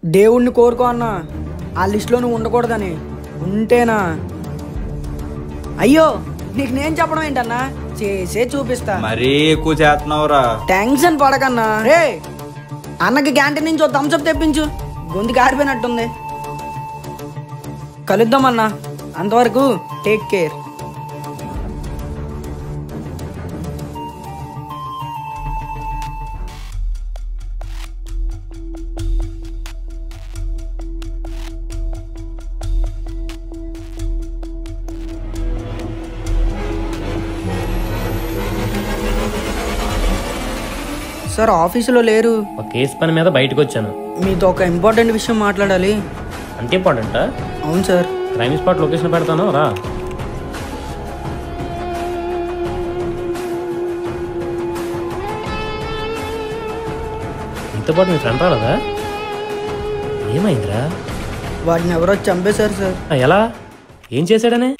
దేవుణ్ణి కోరుకో అన్నా, ఆ లిస్టులో నువ్వు ఉండకూడదని. ఉంటేనా? అయ్యో, నీకు నేను చెప్పడం ఏంటన్నా, చేసే చూపిస్తా. మరీ ఎక్కువ చేస్తున్నావురా. టెన్షన్ పడకన్నా. రే, అన్నకి క్యాంటీన్ నుంచి థమ్స్అప్ తెప్పించు, గొంతుకి ఆరిపోయినట్టుంది. కలుద్దామన్నా, అంతవరకు టేక్ కేర్. సార్, ఆఫీసులో లేరు. ఒక కేసు పని మీద బయటకు వచ్చాను. మీతో ఒక ఇంపార్టెంట్ విషయం మాట్లాడాలి. అంత ఇంపార్టెంటా? అవును సార్. క్రైమ్ స్పాట్ లొకేషన్ పెడతాను రా. మీతో పాటు మీ ఫ్రెండ్ రాలేదా? ఏమైందిరా? వాడిని ఎవరో చంపేశారు సార్. ఎలా? ఏం చేశాడనే?